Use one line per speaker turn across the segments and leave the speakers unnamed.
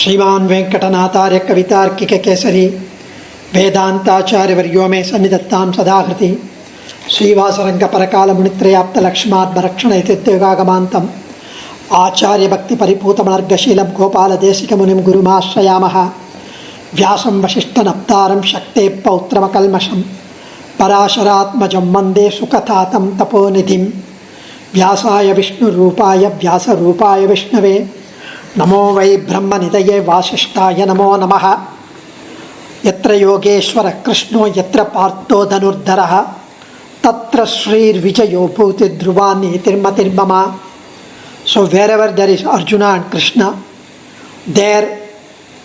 श्रीमान वेंकटनाथार्य कवितार्किक केसरी वेदांताचार्य वर्यो मे सन्निधत्तां सदाहृति श्रीवासरंग परकाल मुनित्रयाप्त लक्ष्मात्मरक्षण इत्युद्योगागमान्तम् आचार्य भक्ति परिपूतमनर्गशीलं गोपाल देशिक मुनिं गुरुमाश्रयामः व्यासं वसिष्ठनप्तारं शक्ते पौत्रमकल्मषं पराशरात्मजं वन्दे सुकथातं तपोनिधिं व्यासाय विष्णुरूपाय व्यासरूपाय विष्णवे नमो वै ब्रह्मनिधये वासिष्ठाय नमो नमः। यत्र योगेश्वर कृष्णो यत्र पार्थो धनुर्धरः तत्र श्रीर्विजयो भूति Dhruva नीतिर्मतिर्मम. So wherever there is Arjuna and Krishna, there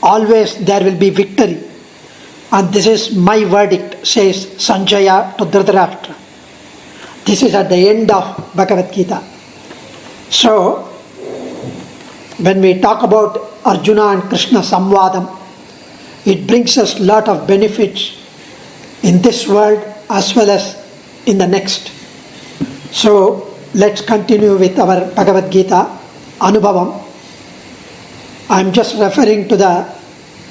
always there will be victory. And this is my verdict, says Sanjaya to Dhritarashtra. This is at the end of Bhagavad-gita. So when we talk about Arjuna and Krishna Samvadam, it brings us a lot of benefits in this world as well as in the next. So let's continue with our Bhagavad-gita Anubhavam. I am just referring to the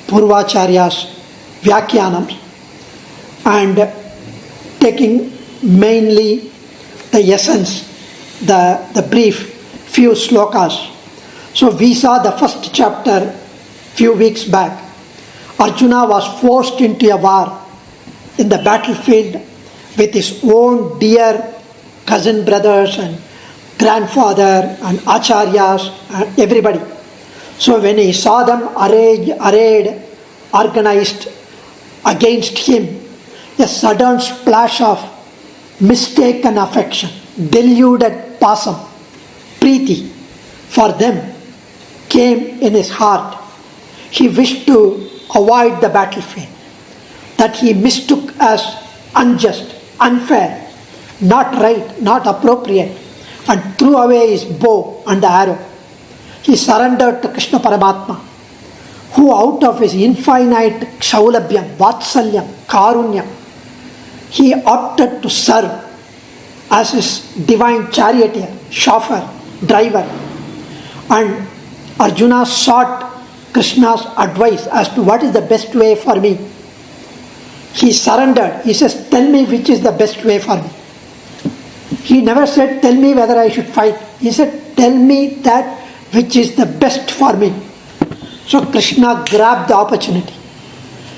Purvacharya's Vyakhyanams and taking mainly the essence, the brief few slokas. So we saw the first chapter few weeks back. Arjuna was forced into a war in the battlefield with his own dear cousin brothers and grandfather and acharyas and everybody. So when he saw them arrayed, organized against him, a sudden splash of mistaken affection, deluded pasam, preeti for them came in his heart. He wished to avoid the battlefield that he mistook as unjust, unfair, not right, not appropriate, and threw away his bow and the arrow. He surrendered to Krishna Paramatma, who out of his infinite kshaulabhyam, vatsalyam, karunyam, he opted to serve as his divine charioteer, chauffeur, driver. And Arjuna sought Krishna's advice as to what is the best way for me. He surrendered. He says, tell me which is the best way for me. He never said, tell me whether I should fight. He said, tell me that which is the best for me. So Krishna grabbed the opportunity.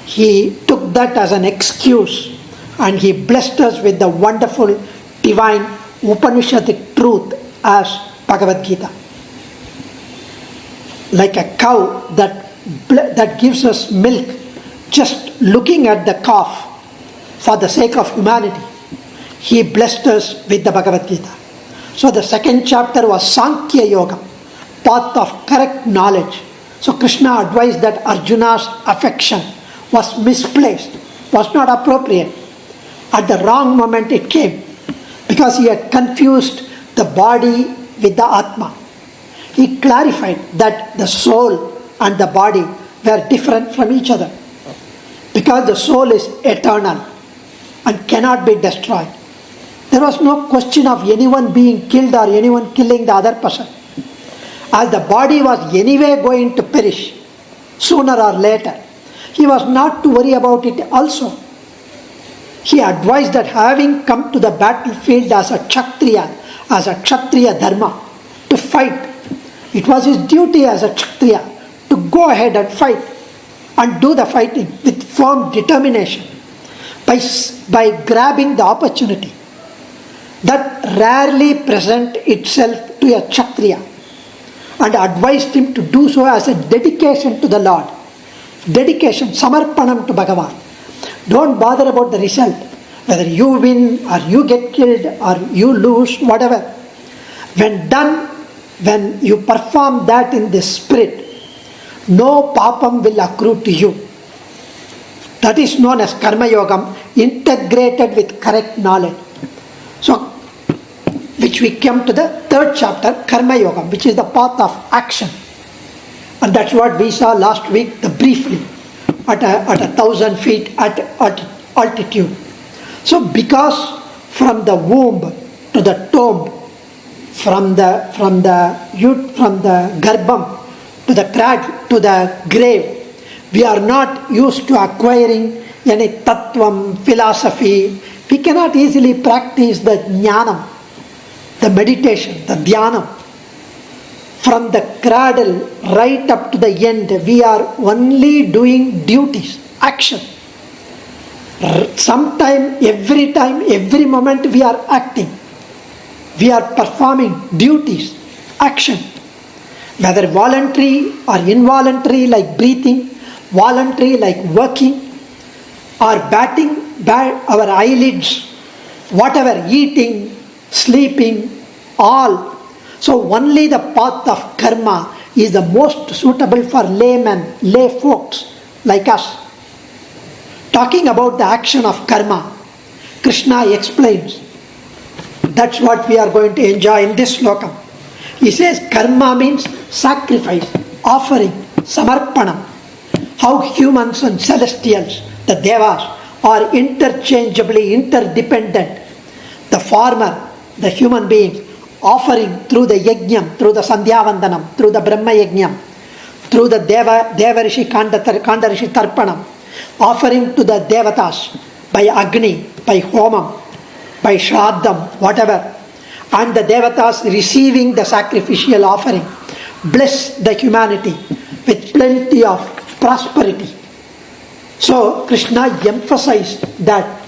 He took that as an excuse and he blessed us with the wonderful divine Upanishadic truth as Bhagavad-gita. Like a cow that gives us milk just looking at the calf for the sake of humanity, he blessed us with the Bhagavad-gita. So the second chapter was Sankhya Yoga, path of correct knowledge. So Krishna advised that Arjuna's affection was misplaced, was not appropriate. At the wrong moment it came because he had confused the body with the Atma. He clarified that the soul and the body were different from each other because the soul is eternal and cannot be destroyed. There was no question of anyone being killed or anyone killing the other person. As the body was anyway going to perish sooner or later, he was not to worry about it also. He advised that having come to the battlefield as a Kshatriya dharma, to fight, it was his duty as a Kshatriya to go ahead and fight and do the fighting with firm determination by grabbing the opportunity that rarely present itself to a Kshatriya and advised him to do so as a dedication to the Lord. Dedication, samarpanam to Bhagavan. Don't bother about the result, whether you win or you get killed or you lose, whatever. When you perform that in this spirit, no papam will accrue to you. That is known as karma yogam, integrated with correct knowledge. So, which we come to the third chapter, karma yogam, which is the path of action. And that's what we saw last week, briefly, at 1,000 feet at altitude. So, because from the womb to the tomb, from the garbham to the grave. We are not used to acquiring any tattvam, philosophy. We cannot easily practice the jnanam, the meditation, the dhyanam. From the cradle right up to the end, we are only doing duties, action. Sometime, every moment we are acting. We are performing duties, action. Whether voluntary or involuntary, like breathing, voluntary like working, or batting our eyelids, whatever, eating, sleeping, all. So only the path of karma is the most suitable for laymen, lay folks like us. Talking about the action of karma, Krishna explains. That's what we are going to enjoy in this sloka. He says karma means sacrifice, offering, samarpanam. How humans and celestials, the devas, are interchangeably interdependent. The former, the human beings, offering through the yajnam, through the sandhyavandanam, through the brahma yajnam, through the devarishi kandarishi tarpanam, offering to the devatas by agni, by homam, by shraddham, whatever, and the devatas receiving the sacrificial offering, bless the humanity with plenty of prosperity. So Krishna emphasized that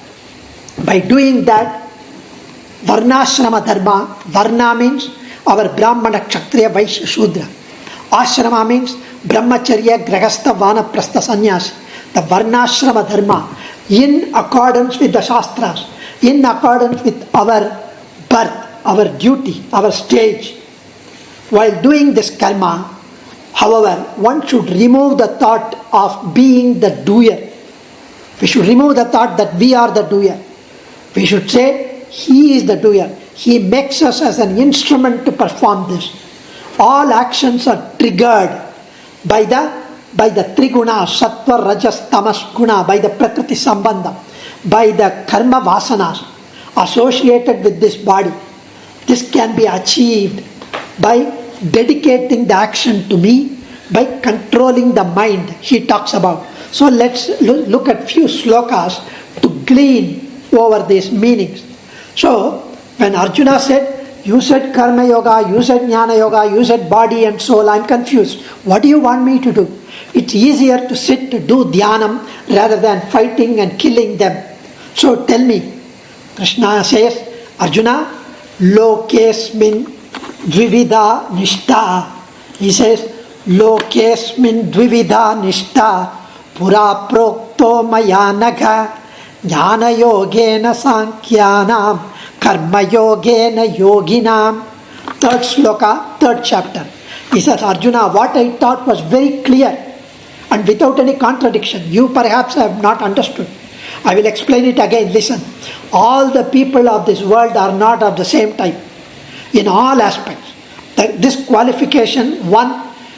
by doing that, varnashrama dharma, varna means our brahmana, kshatriya, vaishya, shudra. Ashrama means brahmacharya, grahastha, vanaprastha, sannyasi. The varnashrama dharma, in accordance with the shastras, in accordance with our birth, our duty, our stage. While doing this karma, however, one should remove the thought of being the doer. We should remove the thought that we are the doer. We should say, He is the doer. He makes us as an instrument to perform this. All actions are triggered by the triguna, sattva, rajas, tamas, guna, by the prakriti sambandha, by the karma vasanas associated with this body. This can be achieved by dedicating the action to me, by controlling the mind he talks about. So let's look at few slokas to glean over these meanings. So when Arjuna said, you said karma yoga, you said jnana yoga, you said body and soul, I'm confused. What do you want me to do? It's easier to sit to do dhyanam rather than fighting and killing them. So tell me, Krishna says, Arjuna, lokesmin dvivida nishta. He says, lokesmin dvivida nishta pura prokto maya naga jnana yogena sankhyanam karma yogena yoginam. Third sloka, third chapter. He says, Arjuna, what I taught was very clear and without any contradiction. You perhaps have not understood. I will explain it again. Listen. All the people of this world are not of the same type in all aspects. This qualification, one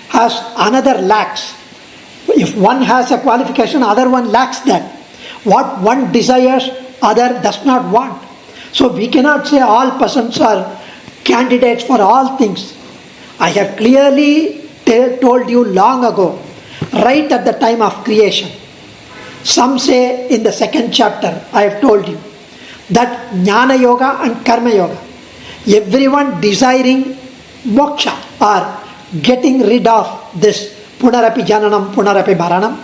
has, another lacks. If one has a qualification, other one lacks that. What one desires, other does not want. So we cannot say all persons are candidates for all things. I have clearly told you long ago, right at the time of creation. Some say in the second chapter, I have told you, that jnana yoga and karma yoga, everyone desiring moksha or getting rid of this punarapi jananam, punarapi maranam,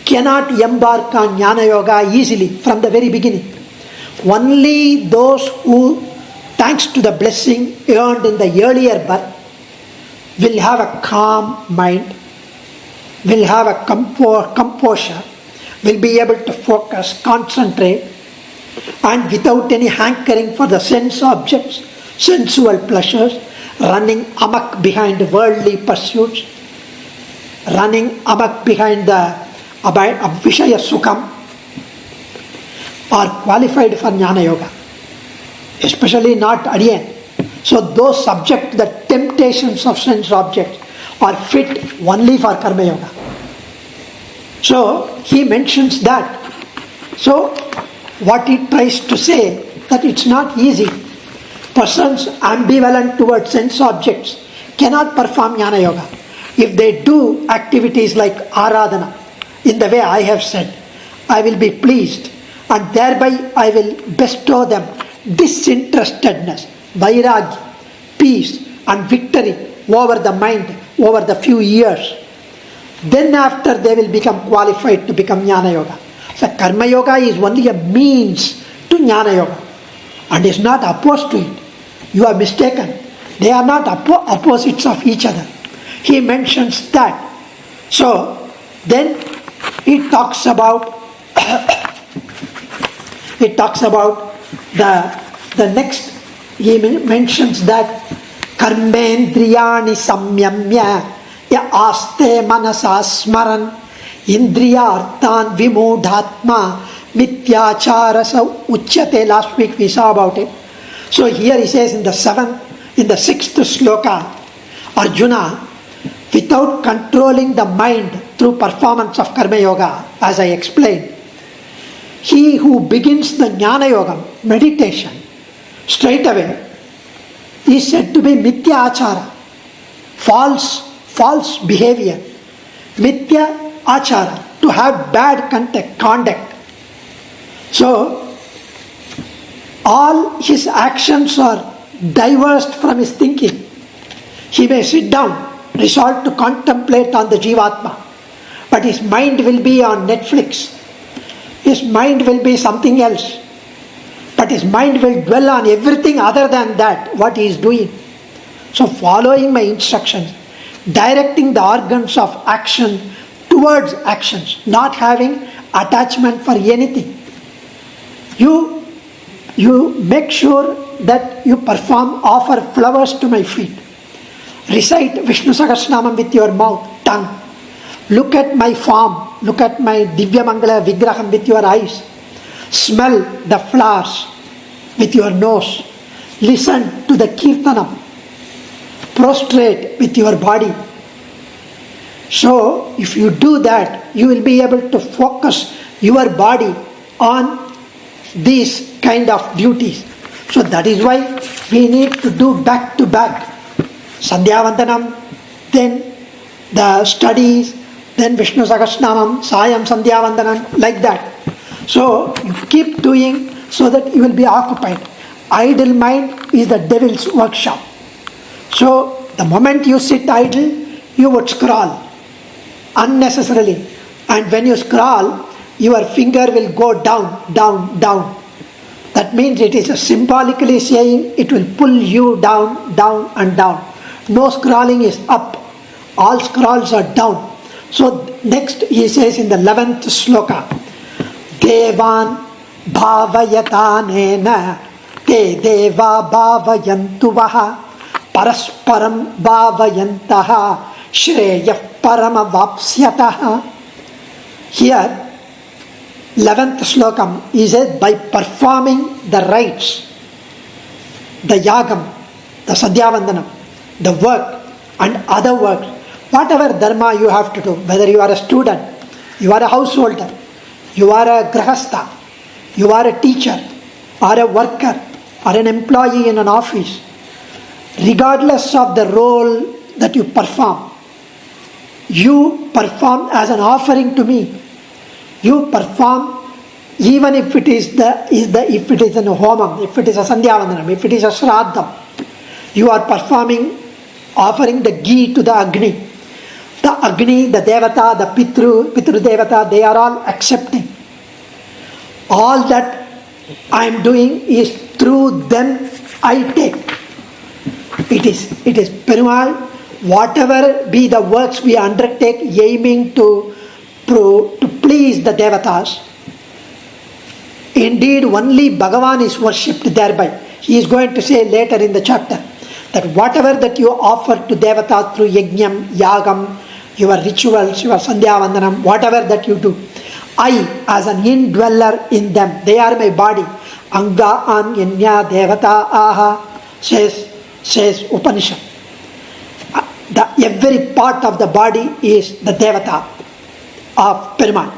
cannot embark on jnana yoga easily from the very beginning. Only those who, thanks to the blessing earned in the earlier birth, will have a calm mind, will have a composure, will be able to focus, concentrate, and without any hankering for the sense objects, sensual pleasures, running amok behind worldly pursuits, running amok behind the vishaya sukham, are qualified for jnana yoga, especially not adiyan. So those subject to the temptations of sense objects are fit only for karma yoga. So he mentions that. So what he tries to say, that it's not easy. Persons ambivalent towards sense objects cannot perform jnana yoga. If they do activities like Aradhana, in the way I have said, I will be pleased, and thereby I will bestow them disinterestedness, vairagya, peace and victory over the mind over the few years. Then after they will become qualified to become Jnana Yoga. So Karma Yoga is only a means to Jnana Yoga and is not opposed to it. You are mistaken. They are not opposites of each other. He mentions that. So then he talks about the next. He mentions that karmendriyani samyamya ya aste manasa smaran indriyarthan vimudhatma mityacharasa uchyate. Last week we saw about it. So here he says in the 6th sloka, Arjuna, without controlling the mind through performance of Karma Yoga, as I explained, he who begins the Jnana Yoga meditation straight away is said to be Mithya Achara, false behavior. Mithya Achara, to have bad conduct. So, all his actions are diversed from his thinking. He may sit down, resolved to contemplate on the Jivatma, but his mind will be on Netflix. His mind will be something else. But his mind will dwell on everything other than that, what he is doing. So following my instructions, directing the organs of action towards actions, not having attachment for anything. You make sure that you offer flowers to my feet. Recite Vishnu Sahasranamam with your mouth, tongue. Look at my form, look at my Divya Mangala Vigraham with your eyes. Smell the flowers with your nose. Listen to the Kirtanam. Prostrate with your body. So, if you do that, you will be able to focus your body on these kind of duties. So that is why we need to do back to back. Sandhya Vandanam, then the studies, then Vishnu Sahasranamam, Sayam Sandhya Vandanam, like that. So you keep doing so that you will be occupied. Idle mind is the devil's workshop. So the moment you sit idle, you would scroll unnecessarily. And when you scroll, your finger will go down, down, down. That means it is symbolically saying it will pull you down, down and down. No scrolling is up. All scrolls are down. So next he says in the 11th sloka, Devan bhavayatanena te deva bhavayantuvaha parasparam bhavayantaha shreyah paramavapsyataha. Here 11th slokam, he says, by performing the rites, the yagam, the sadhyavandanam, the work and other works, whatever dharma you have to do, whether you are a student, you are a householder, you are a grahastha, you are a teacher, or a worker, or an employee in an office, regardless of the role that you perform as an offering to me. You perform even if it is if it is a homam, if it is a sandhyavandanam, if it is a shraddham, you are offering the ghee to the Agni. The Agni, the Devata, the Pitru Devata, they are all accepting. All that I am doing is through them I take. It is Perumal, whatever be the works we undertake aiming to please the Devatas. Indeed, only Bhagavan is worshipped thereby. He is going to say later in the chapter that whatever that you offer to Devata through Yajnam, Yagam, your rituals, your Sandhyavandanam, whatever that you do, I, as an indweller in them, they are my body. Anga Anyanya Devata Aha, says Upanishad. Every part of the body is the Devata of Perumal.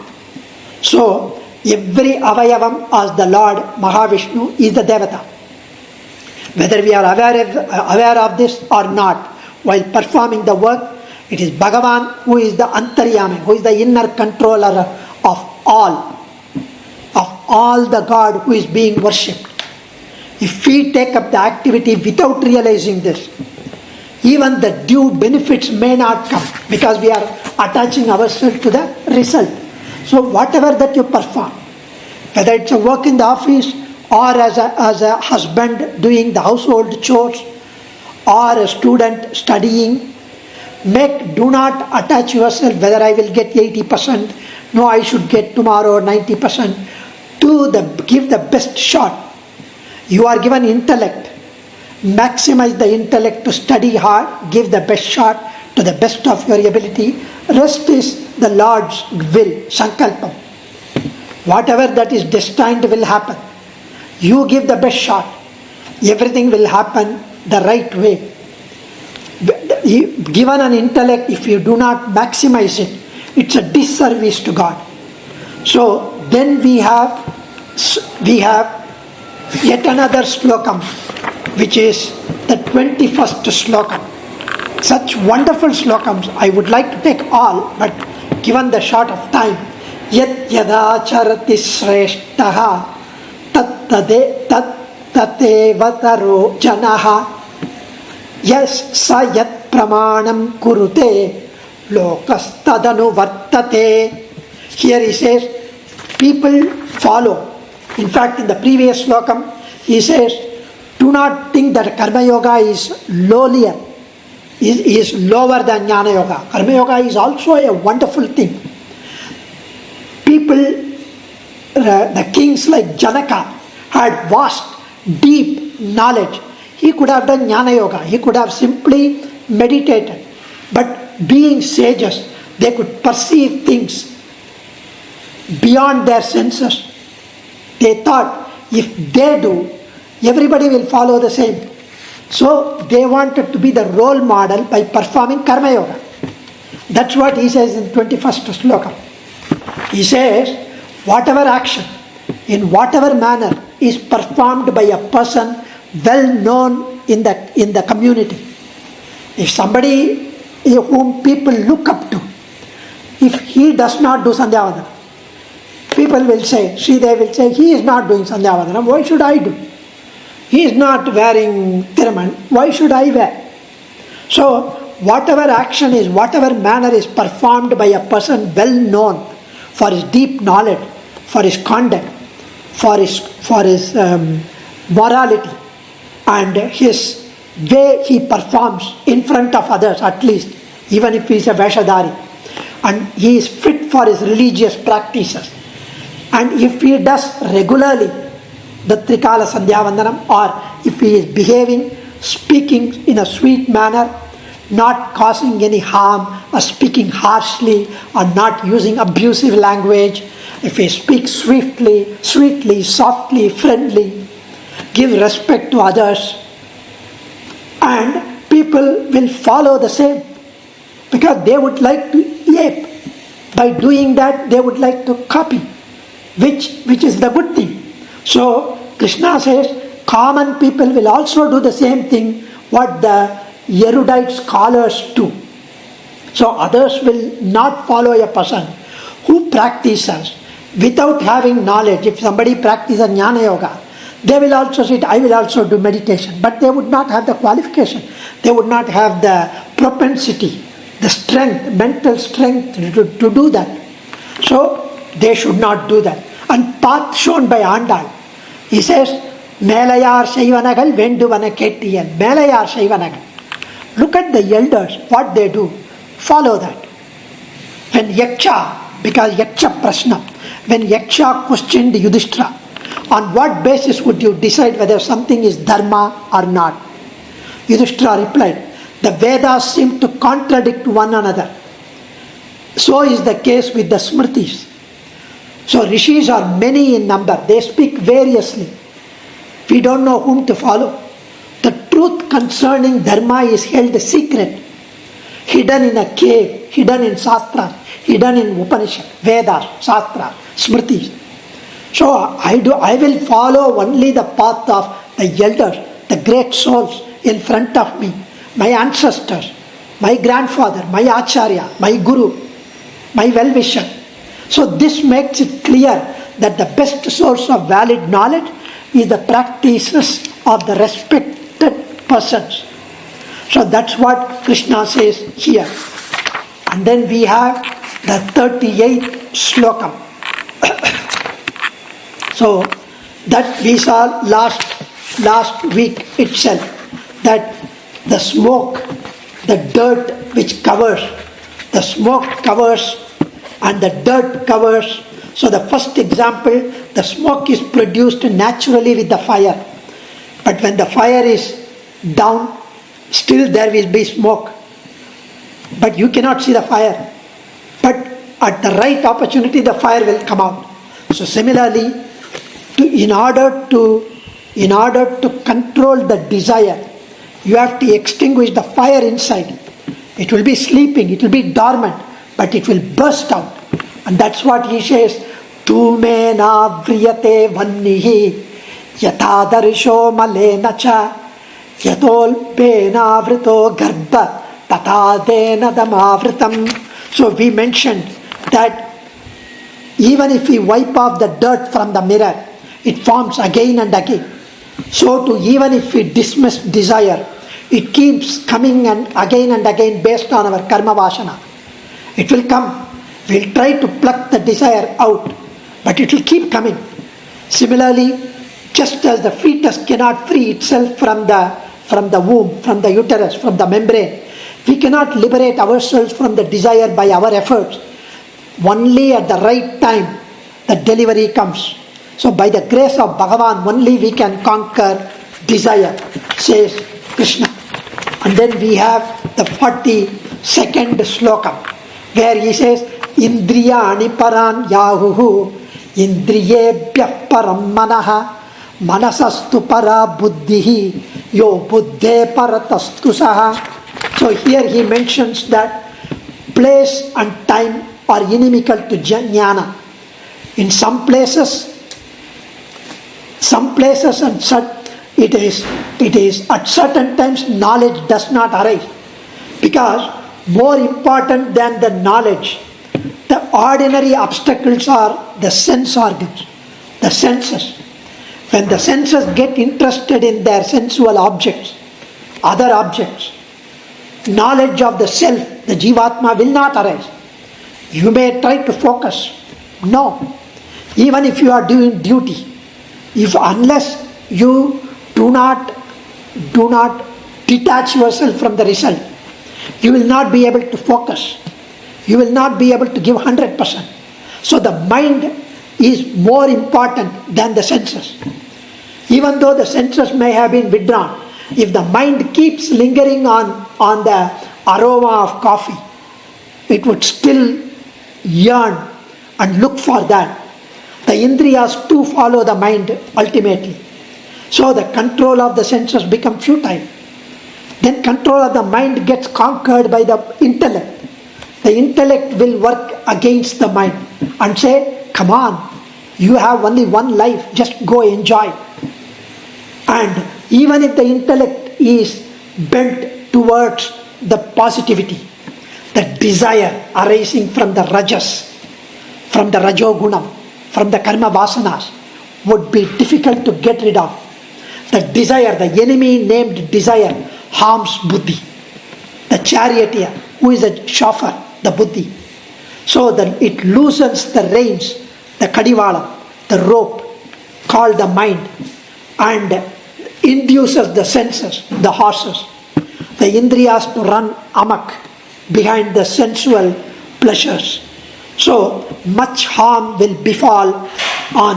So, every avayavam as the Lord Mahavishnu is the Devata. Whether we are aware of this or not, while performing the work, It is Bhagavan who is the Antaryami, who is the inner controller of all the God who is being worshipped. If we take up the activity without realizing this, even the due benefits may not come because we are attaching ourselves to the result. So whatever that you perform, whether it's a work in the office or as a husband doing the household chores or a student studying, do not attach yourself whether I will get 80%, no I should get tomorrow 90%. Give the best shot. You are given intellect. Maximize the intellect to study hard, give the best shot to the best of your ability. Rest is the Lord's will, sankalpam. Whatever that is destined will happen. You give the best shot. Everything will happen the right way. Given an intellect, if you do not maximize it, it's a disservice to God. So then we have yet another slokam, which is the 21st slokam. Such wonderful slokams. I would like to take all, but given the short of time, yat yadacharati shreshtaha tatevataro janaha yas sa yat pramanam kurute lokas tadanu vartate. Here he says, people follow. In fact, in the previous slokam, he says, do not think that Karma Yoga is lowlier, is lower than Jnana Yoga. Karma Yoga is also a wonderful thing. People, the kings like Janaka had vast, deep knowledge. He could have done Jnana Yoga. He could have simply meditated. But being sages, they could perceive things beyond their senses. They thought, if they do, everybody will follow the same. So they wanted to be the role model by performing Karma Yoga. That's what he says in 21st sloka. He says, whatever action, in whatever manner, is performed by a person well known in the community. If somebody whom people look up to, if he does not do Sandhyavandana, people will say, they will say, he is not doing Sandhyavandana, why should I do? He is not wearing Thiraman, why should I wear? So, whatever action is, whatever manner is performed by a person well known for his deep knowledge, for his conduct, for his morality, and his way he performs in front of others, at least, even if he is a Vaishadhari, and he is fit for his religious practices. And if he does regularly the Trikala Sandhyavandanam, or if he is behaving, speaking in a sweet manner, not causing any harm, or speaking harshly, or not using abusive language, if he speaks sweetly, softly, friendly, give respect to others, and people will follow the same, because they would like to ape. By doing that, they would like to copy, which is the good thing. So Krishna says, common people will also do the same thing what the erudite scholars do. So others will not follow a person who practices without having knowledge. If somebody practices Jnana Yoga, they will also say, I will also do meditation. But they would not have the qualification. They would not have the propensity, the strength, mental strength to do that. So they should not do that. And path shown by Andal, he says, Melayar Shaivanagal Venduvana Kettiyan. Melayar Shaivanagal. Look at the elders, what they do. Follow that. When Yaksha, because Yaksha Prashna, when Yaksha questioned Yudhishthira, on what basis would you decide whether something is dharma or not? Yudhishthira replied, the Vedas seem to contradict one another. So is the case with the Smritis. So rishis are many in number. They speak variously. We don't know whom to follow. The truth concerning dharma is held secret, hidden in a cave, hidden in Shastra, hidden in Upanishad, Vedas, Shastra, Smritis. So I will follow only the path of the elders, the great souls in front of me, my ancestors, my grandfather, my Acharya, my Guru, my well-wisher. So this makes it clear that the best source of valid knowledge is the practices of the respected persons. So that's what Krishna says here. And then we have the 38th slokam. So that we saw last week itself, that the smoke, the dirt which covers, the smoke covers and the dirt covers. So the first example, the smoke is produced naturally with the fire. But when the fire is down, still there will be smoke. But you cannot see the fire. But at the right opportunity, the fire will come out. So similarly, in order to control the desire, you have to extinguish the fire inside. It will be sleeping, it will be dormant, but it will burst out. And that's what he says, Tumena vriyate vannihi yatadarisho malena cha yatol pena vrito garbha tatadena damavritam. So we mentioned that even if we wipe off the dirt from the mirror, it forms again and again. So too, even if we dismiss desire, it keeps coming and again based on our karma vasana. It will come. We'll try to pluck the desire out, but it will keep coming. Similarly, just as the fetus cannot free itself from the womb, from the uterus, from the membrane, we cannot liberate ourselves from the desire by our efforts. Only at the right time the delivery comes. So by the grace of Bhagavan, only we can conquer desire, says Krishna. And then we have the 42nd slokam, where he says, Indriyani paran yahuhu indriyebhyah param manaha manasastu para buddhihi yo buddhe paratastu saha. So here he mentions that place and time are inimical to jnana. In some places and such, it is at certain times knowledge does not arise, because more important than the knowledge, the ordinary obstacles are the sense organs, the senses. When the senses get interested in their sensual objects, other objects, knowledge of the self, the jivatma, will not arise. You may try to focus. No. Even if you are doing duty, unless you do not detach yourself from the result, you will not be able to focus. You will not be able to give 100%. So the mind is more important than the senses. Even though the senses may have been withdrawn, if the mind keeps lingering on the aroma of coffee, it would still yearn and look for that. The indriyas too follow the mind ultimately. So the control of the senses becomes futile. Then control of the mind gets conquered by the intellect. The intellect will work against the mind and say, come on, you have only one life, just go enjoy. And even if the intellect is bent towards the positivity, the desire arising from the rajas, from the rajogunam, from the karma vasanas, would be difficult to get rid of. The desire, the enemy named desire, harms buddhi. The charioteer, who is the chauffeur, the buddhi. So that it loosens the reins, the kadivala, the rope, called the mind, and induces the senses, the horses, the indriyas to run amok behind the sensual pleasures. So much harm will befall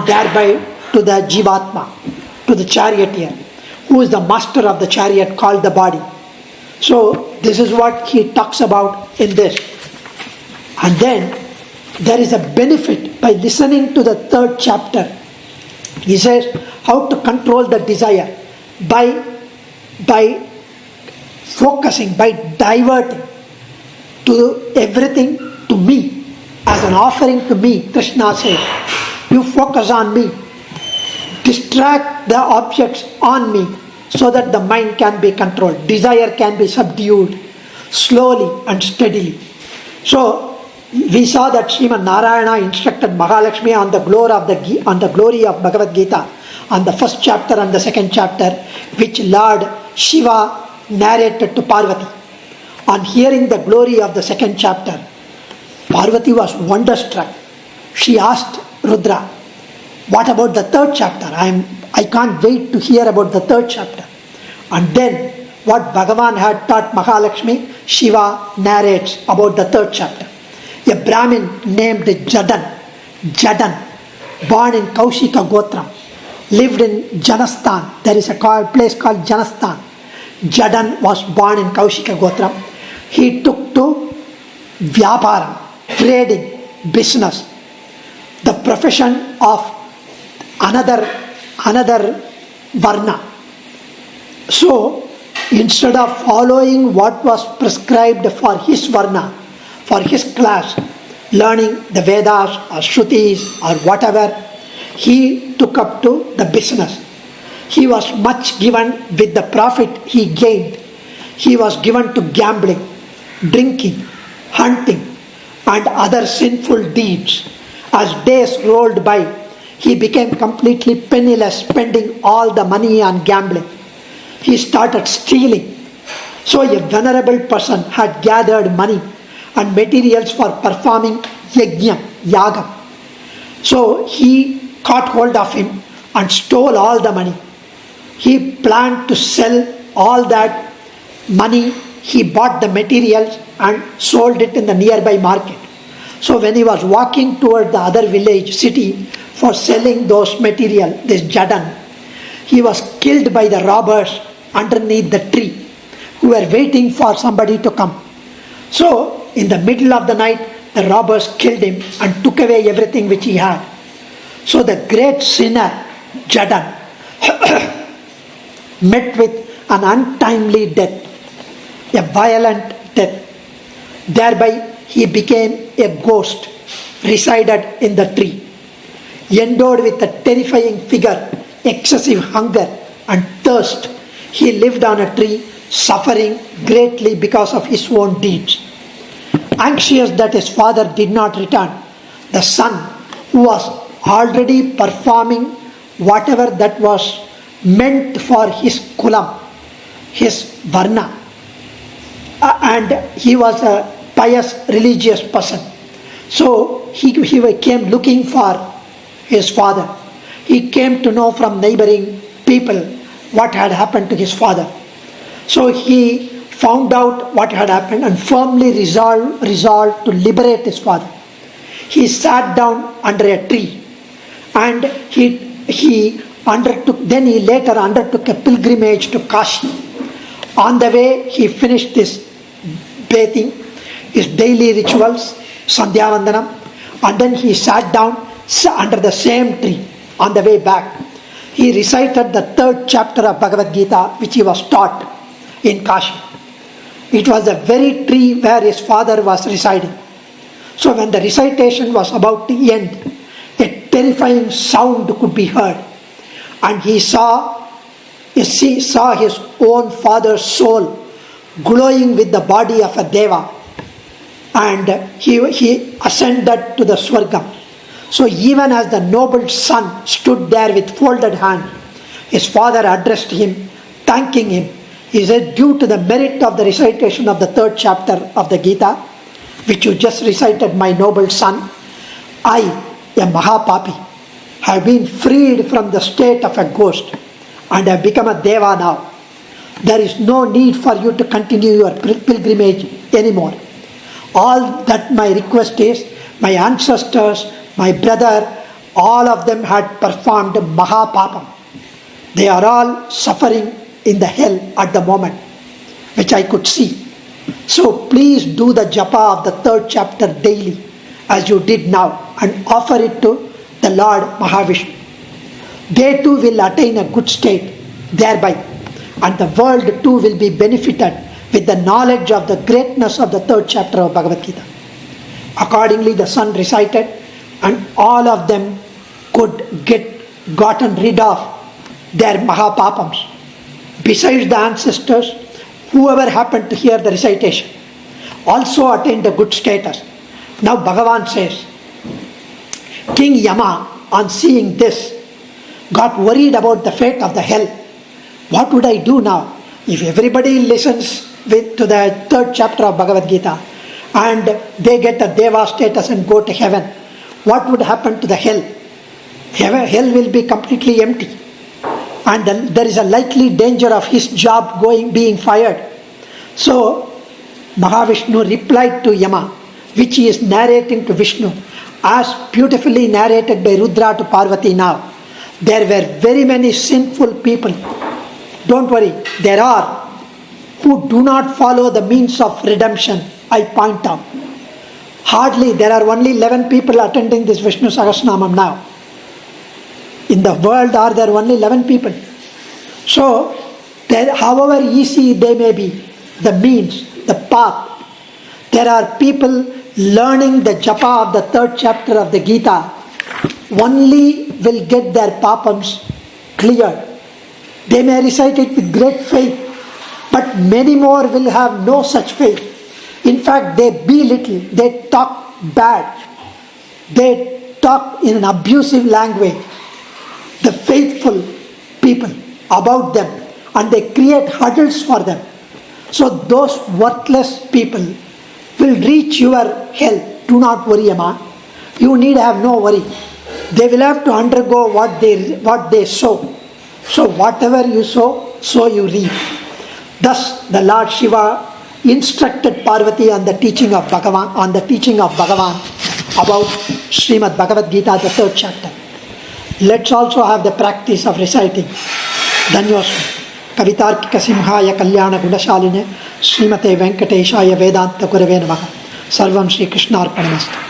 thereby to the jivatma, to the charioteer, who is the master of the chariot called the body. So this is what he talks about in this. And then there is a benefit by listening to the 3rd chapter. He says how to control the desire by focusing, by diverting to everything to me, as an offering to me. Krishna says, you focus on me, distract the objects on me, so that the mind can be controlled, desire can be subdued. slowly and steadily. So we saw that Sriman Narayana instructed Mahalakshmi on the glory of Bhagavad Gita, on the first chapter and the second chapter, which Lord Shiva narrated to Parvati. On hearing the glory of the second chapter, Parvati was wonderstruck. She asked Rudra, "What about the third chapter? I can't wait to hear about the third chapter." And then what Bhagavan had taught Mahalakshmi, Shiva narrates about the third chapter. A Brahmin named Jadan, born in Kaushika Gotram, lived in Janasthan. There is a place called Janasthan. Jadan was born in Kaushika Gotram. He took to Vyaparam, trading, business, the profession of another Varna. So, instead of following what was prescribed for his Varna, for his class, learning the Vedas or Shrutis or whatever, he took up to the business. He was much given with the profit he gained. He was given to gambling, drinking, hunting, and other sinful deeds. As days rolled by, he became completely penniless, spending all the money on gambling. He started stealing. So a venerable person had gathered money and materials for performing yagam. So he caught hold of him and stole all the money. He planned to sell all that money. He bought the materials and sold it in the nearby market. So when he was walking toward the other village, city, for selling those material, this Jadan, he was killed by the robbers underneath the tree, who were waiting for somebody to come. So in the middle of the night, the robbers killed him and took away everything which he had. So the great sinner, Jadan, met with an untimely death, a violent death. Thereby he became a ghost, resided in the tree. Endowed with a terrifying figure, excessive hunger and thirst, he lived on a tree, suffering greatly because of his own deeds. Anxious that his father did not return, the son, who was already performing whatever that was meant for his kulam, his varna, and he was a pious religious person. So he came looking for his father. He came to know from neighboring people what had happened to his father. So he found out what had happened and firmly resolved to liberate his father. He sat down under a tree and he later undertook a pilgrimage to Kashi. On the way, he finished this bathing, his daily rituals, Sandhya Vandanam, and then he sat down under the same tree. On the way back, he recited the third chapter of Bhagavad Gita, which he was taught in Kashi. It was the very tree where his father was residing. So when the recitation was about to end, a terrifying sound could be heard, and he saw his own father's soul glowing with the body of a deva, and he ascended to the Swargam. So even as the noble son stood there with folded hand, his father addressed him, thanking him. He said, "Due to the merit of the recitation of the third chapter of the Gita, which you just recited, my noble son, I, a Mahapapi, have been freed from the state of a ghost and have become a Deva now. There is no need for you to continue your pilgrimage anymore. All that my request is, my ancestors, my brother, all of them had performed Mahapapam. They are all suffering in the hell at the moment, which I could see. So please do the japa of the third chapter daily, as you did now, and offer it to the Lord Mahavishnu. They too will attain a good state thereby, and the world too will be benefited with the knowledge of the greatness of the third chapter of Bhagavad Gita." Accordingly, the son recited, and all of them could gotten rid of their Mahapapams. Besides the ancestors, whoever happened to hear the recitation, also attained a good status. Now Bhagavan says, King Yama, on seeing this, got worried about the fate of the hell. What would I do now? If everybody listens to the 3rd chapter of Bhagavad Gita and they get a Deva status and go to heaven, what would happen to the hell? Hell will be completely empty. And there is a likely danger of his job being fired. So Mahavishnu replied to Yama, which he is narrating to Vishnu, as beautifully narrated by Rudra to Parvati now. There were very many sinful people. Don't worry, there are who do not follow the means of redemption, I point out. Hardly, there are only 11 people attending this Vishnu Sahasranamam now. In the world are there only 11 people. So, however easy they may be, the means, the path, there are people learning the japa of the 3rd chapter of the Gita, only will get their papams cleared. They may recite it with great faith, but many more will have no such faith. In fact, they belittle, they talk bad, they talk in an abusive language, the faithful people about them, and they create hurdles for them. So those worthless people will reach your hell. Do not worry, Amma. You need have no worry. They will have to undergo what they sow. So whatever you sow, so you reap. Thus the Lord Shiva instructed Parvati on the teaching of Bhagavan, about Srimad Bhagavad Gita, the 3rd chapter. Let's also have the practice of reciting. Dhanyosmi. Kavitarkika Simhaya Kalyana Gunashaline Srimate Venkateshaya Vedanta Gurave Namaha. Sarvam Shri Krishna Arpanamastu.